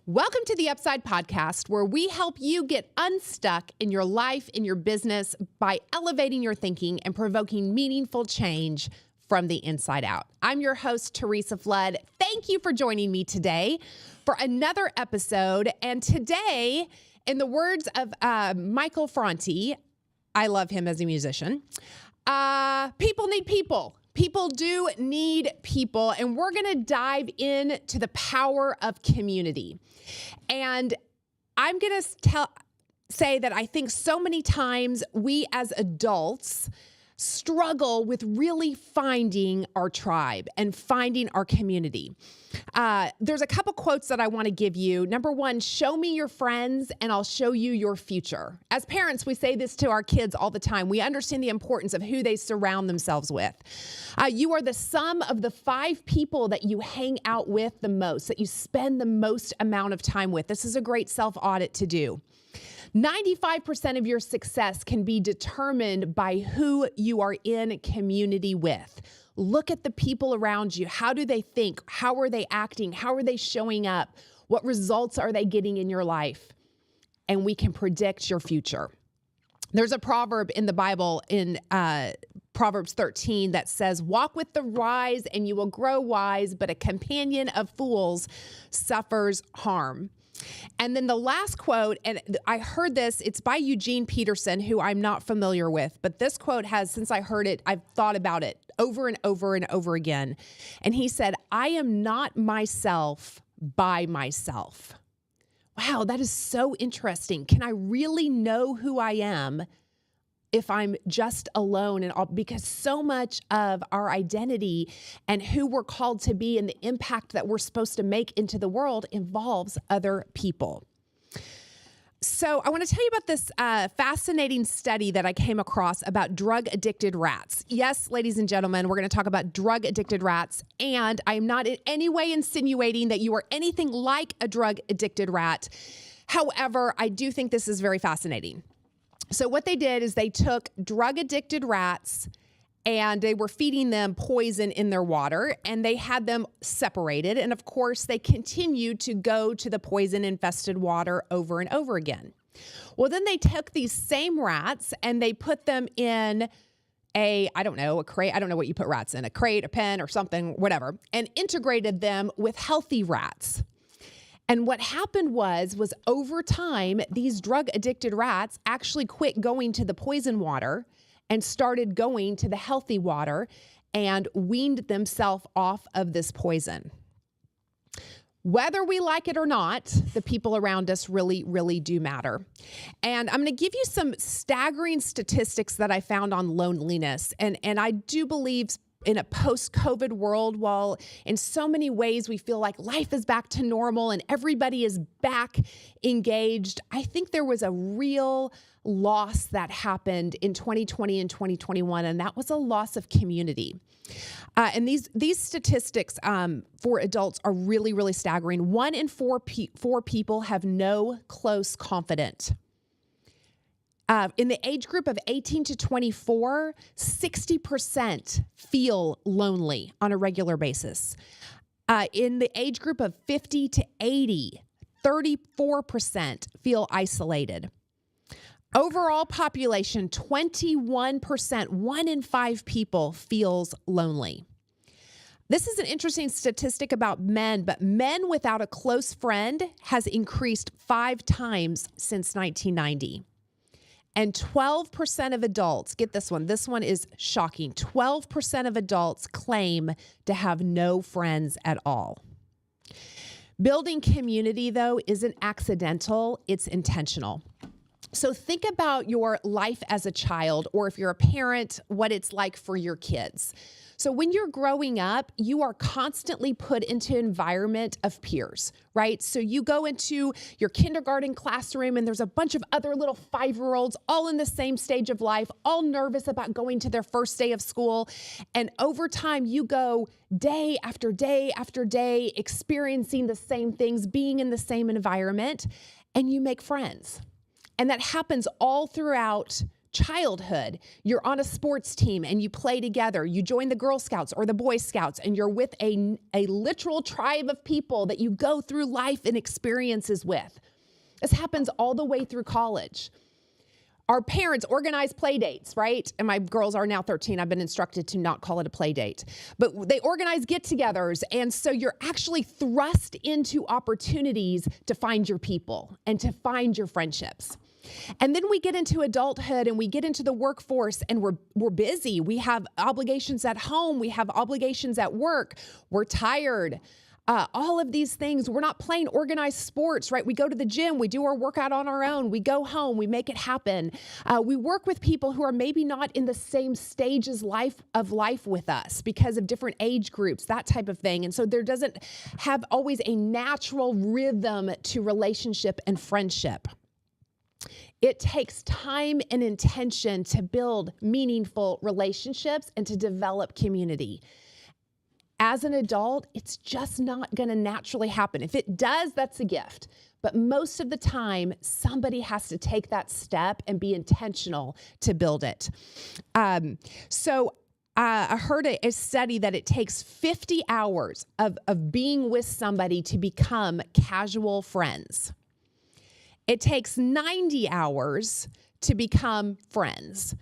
Welcome to the Upside Podcast, where we help you get unstuck in your life, in your business, by elevating your thinking and provoking meaningful change from the inside out. I'm your host, Theresa Flood. Thank you for joining me today for another episode. And today, in the words of Michael Franti, I love him as a musician, people need people. People do need people, and we're going to dive into the power of community. And I'm going to say that I think so many times we as adults struggle with really finding our tribe and finding our community. There's a couple quotes that I want to give you. Number one, show me your friends and I'll show you your future. As parents, we say this to our kids all the time. We understand the importance of who they surround themselves with. You are the sum of the 5 people that you hang out with the most, that you spend the most amount of time with. This is a great self-audit to do. 95% of your success can be determined by who you are in community with. Look at the people around you. How do they think? How are they acting? How are they showing up? What results are they getting in your life? And we can predict your future. There's a proverb in the Bible in Proverbs 13 that says, walk with the wise and you will grow wise, but a companion of fools suffers harm. And then the last quote, and I heard this, it's by Eugene Peterson, who I'm not familiar with, but this quote has, since I heard it, I've thought about it over and over and over again. And he said, I am not myself by myself. Wow, that is so interesting. Can I really know who I am if I'm just alone? And all, because so much of our identity and who we're called to be and the impact that we're supposed to make into the world involves other people. So I want to tell you about this fascinating study that I came across about drug-addicted rats. Yes, ladies and gentlemen, we're going to talk about drug-addicted rats, and I'm not in any way insinuating that you are anything like a drug-addicted rat. However, I do think this is very fascinating. So what they did is they took drug-addicted rats and they were feeding them poison in their water, and they had them separated. And of course, they continued to go to the poison-infested water over and over again. Well, then they took these same rats and they put them in a crate. I don't know what you put rats in, a crate, a pen or something, whatever, and integrated them with healthy rats. And what happened was over time, these drug-addicted rats actually quit going to the poison water and started going to the healthy water and weaned themselves off of this poison. Whether we like it or not, the people around us really, really do matter. And I'm going to give you some staggering statistics that I found on loneliness. And I do believe in a post-COVID world, while in so many ways we feel like life is back to normal and everybody is back engaged, I think there was a real loss that happened in 2020 and 2021, and that was a loss of community. And these statistics for adults are really, really staggering. 1 in 4 people have no close confidant. In the age group of 18 to 24, 60% feel lonely on a regular basis. In the age group of 50 to 80, 34% feel isolated. Overall population, 21%, 1 in 5 people feels lonely. This is an interesting statistic about men, but men without a close friend has increased 5 times since 1990. And 12% of adults, get this one is shocking, 12% of adults claim to have no friends at all. Building community, though, isn't accidental, it's intentional. So think about your life as a child, or if you're a parent, what it's like for your kids. So when you're growing up, you are constantly put into an environment of peers, right? So you go into your kindergarten classroom and there's a bunch of other little 5-year-olds all in the same stage of life, all nervous about going to their first day of school. And over time, you go day after day after day, experiencing the same things, being in the same environment, and you make friends. And that happens all throughout childhood, you're on a sports team and you play together. You join the Girl Scouts or the Boy Scouts, and you're with a literal tribe of people that you go through life and experiences with. This happens all the way through college. Our parents organize play dates, right? And my girls are now 13. I've been instructed to not call it a play date. But they organize get-togethers. And so you're actually thrust into opportunities to find your people and to find your friendships. And then we get into adulthood and we get into the workforce, and we're busy. We have obligations at home. We have obligations at work. We're tired. All of these things. We're not playing organized sports, right? We go to the gym, we do our workout on our own, we go home, we make it happen. We work with people who are maybe not in the same stages of life with us because of different age groups, that type of thing. And so there doesn't have always a natural rhythm to relationship and friendship. It takes time and intention to build meaningful relationships and to develop community. As an adult, it's just not going to naturally happen. If it does, that's a gift. But most of the time, somebody has to take that step and be intentional to build it. I heard a study that it takes 50 hours of being with somebody to become casual friends. It takes 90 hours to become friends.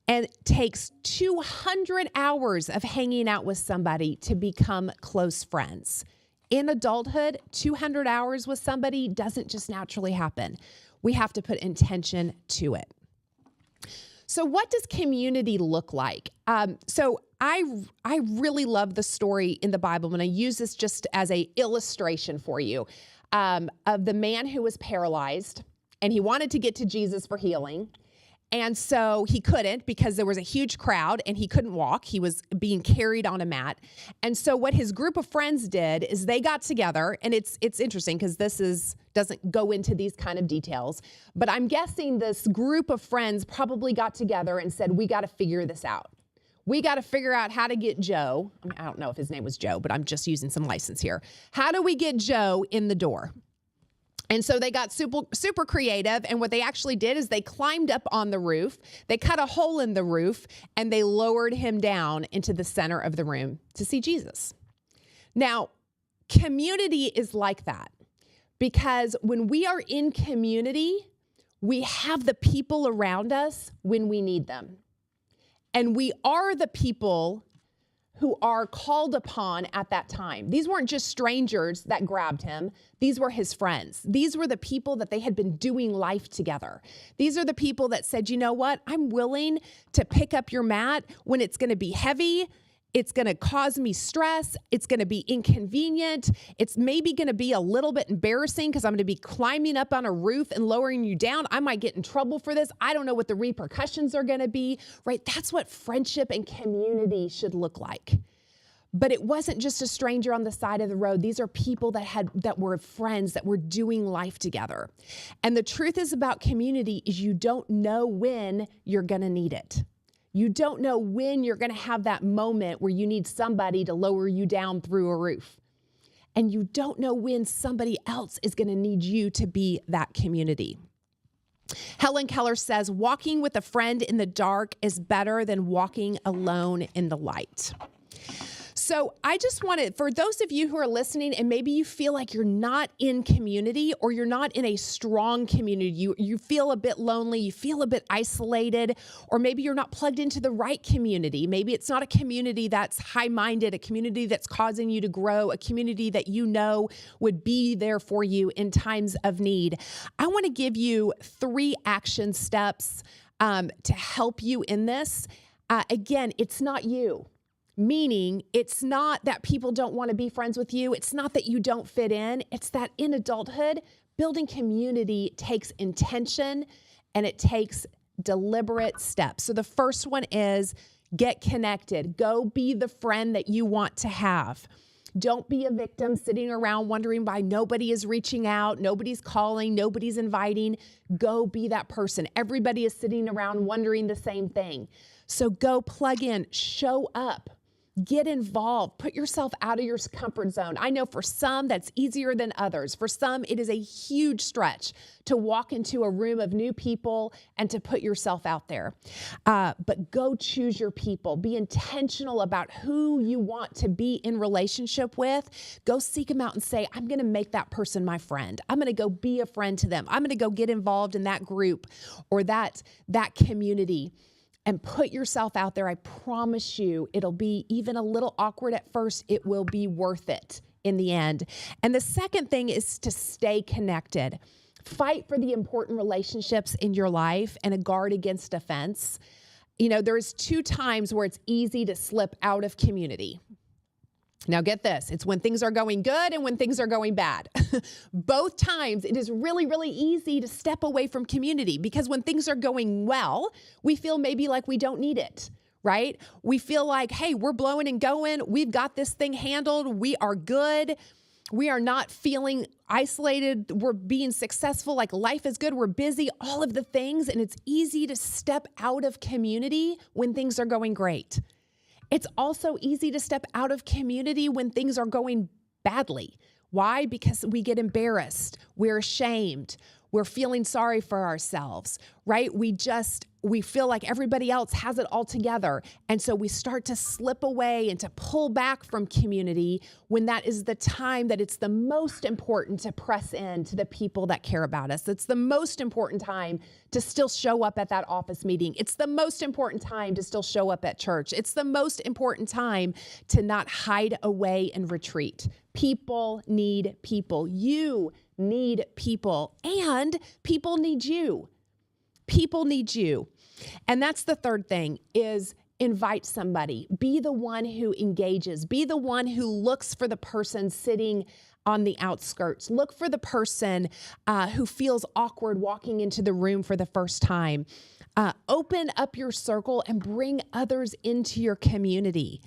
And it takes 200 hours of hanging out with somebody to become close friends. In adulthood, 200 hours with somebody doesn't just naturally happen. We have to put intention to it. So what does community look like? So I really love the story in the Bible. I'm going to use this just as an illustration for you of the man who was paralyzed, and he wanted to get to Jesus for healing. And so he couldn't because there was a huge crowd and he couldn't walk. He was being carried on a mat. And so what his group of friends did is they got together, and it's interesting because doesn't go into these kind of details, but I'm guessing this group of friends probably got together and said, we got to figure this out. We got to figure out how to get Joe. I don't know if his name was Joe, but I'm just using some license here. How do we get Joe in the door? And so they got super creative, and what they actually did is they climbed up on the roof, they cut a hole in the roof, and they lowered him down into the center of the room to see Jesus. Now, community is like that, because when we are in community, we have the people around us when we need them. And we are the people who are called upon at that time. These weren't just strangers that grabbed him. These were his friends. These were the people that they had been doing life together. These are the people that said, you know what? I'm willing to pick up your mat when it's going to be heavy. It's going to cause me stress. It's going to be inconvenient. It's maybe going to be a little bit embarrassing because I'm going to be climbing up on a roof and lowering you down. I might get in trouble for this. I don't know what the repercussions are going to be, right? That's what friendship and community should look like. But it wasn't just a stranger on the side of the road. These are people that were friends, that were doing life together. And the truth is about community is you don't know when you're going to need it. You don't know when you're going to have that moment where you need somebody to lower you down through a roof. And you don't know when somebody else is going to need you to be that community. Helen Keller says, walking with a friend in the dark is better than walking alone in the light. So I just wanted, for those of you who are listening and maybe you feel like you're not in community or you're not in a strong community, you feel a bit lonely, you feel a bit isolated, or maybe you're not plugged into the right community. Maybe it's not a community that's high-minded, a community that's causing you to grow, a community that you know would be there for you in times of need. I want to give you 3 action steps to help you in this. Again, it's not you. Meaning, it's not that people don't want to be friends with you. It's not that you don't fit in. It's that in adulthood, building community takes intention and it takes deliberate steps. So the first one is get connected. Go be the friend that you want to have. Don't be a victim sitting around wondering why nobody is reaching out, nobody's calling, nobody's inviting. Go be that person. Everybody is sitting around wondering the same thing. So go plug in, show up. Get involved. Put yourself out of your comfort zone. I know for some that's easier than others. For some, it is a huge stretch to walk into a room of new people and to put yourself out there. But go choose your people. Be intentional about who you want to be in relationship with. Go seek them out and say, I'm going to make that person my friend. I'm going to go be a friend to them. I'm going to go get involved in that group or that community. And put yourself out there. I promise you, it'll be even a little awkward at first. It will be worth it in the end. And the second thing is to stay connected. Fight for the important relationships in your life and a guard against offense. You know, there's 2 times where it's easy to slip out of community. Now get this, it's when things are going good and when things are going bad. Both times it is really, really easy to step away from community because when things are going well, we feel maybe like we don't need it, right? We feel like, hey, we're blowing and going. We've got this thing handled. We are good. We are not feeling isolated. We're being successful. Like life is good. We're busy, all of the things. And it's easy to step out of community when things are going great. It's also easy to step out of community when things are going badly. Why? Because we get embarrassed. We're ashamed. We're feeling sorry for ourselves, right? We feel like everybody else has it all together. And so we start to slip away and to pull back from community when that is the time that it's the most important to press in to the people that care about us. It's the most important time to still show up at that office meeting. It's the most important time to still show up at church. It's the most important time to not hide away and retreat. People need people. You need people, and people need you. People need you. And that's the third thing is invite somebody. Be the one who engages. Be the one who looks for the person sitting on the outskirts. Look for the person who feels awkward walking into the room for the first time. Open up your circle and bring others into your community.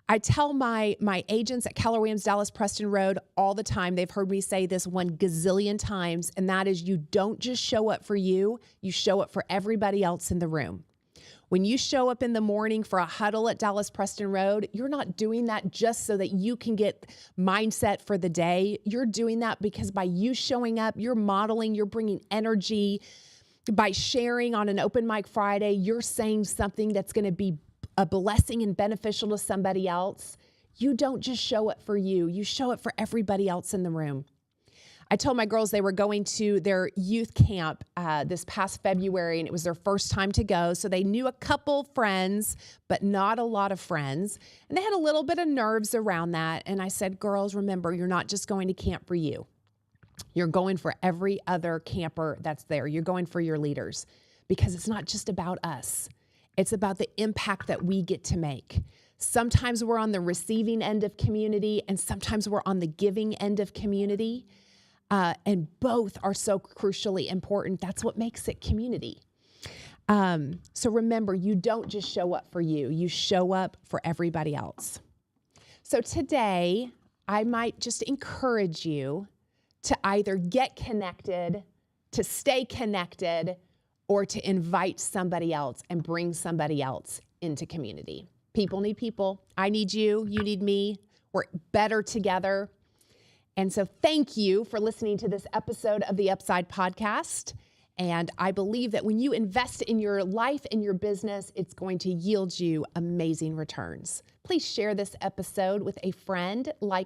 I tell my agents at Keller Williams, Dallas, Preston Road all the time. They've heard me say this 1 gazillion times, and that is you don't just show up for you, you show up for everybody else in the room. When you show up in the morning for a huddle at Dallas Preston Road, you're not doing that just so that you can get mindset for the day. You're doing that because by you showing up, you're modeling, you're bringing energy. By sharing on an open mic Friday, you're saying something that's going to be a blessing and beneficial to somebody else. You don't just show up for you. You show up for everybody else in the room. I told my girls they were going to their youth camp this past February, and it was their first time to go. So they knew a couple friends, but not a lot of friends. And they had a little bit of nerves around that. And I said, girls, remember, you're not just going to camp for you. You're going for every other camper that's there. You're going for your leaders because it's not just about us. It's about the impact that we get to make. Sometimes we're on the receiving end of community, and sometimes we're on the giving end of community. And both are so crucially important. That's what makes it community. So remember, you don't just show up for you. You show up for everybody else. So today, I might just encourage you to either get connected, to stay connected, or to invite somebody else and bring somebody else into community. People need people. I need you. You need me. We're better together. And so thank you for listening to this episode of the Upside Podcast. And I believe that when you invest in your life and your business, it's going to yield you amazing returns. Please share this episode with a friend, like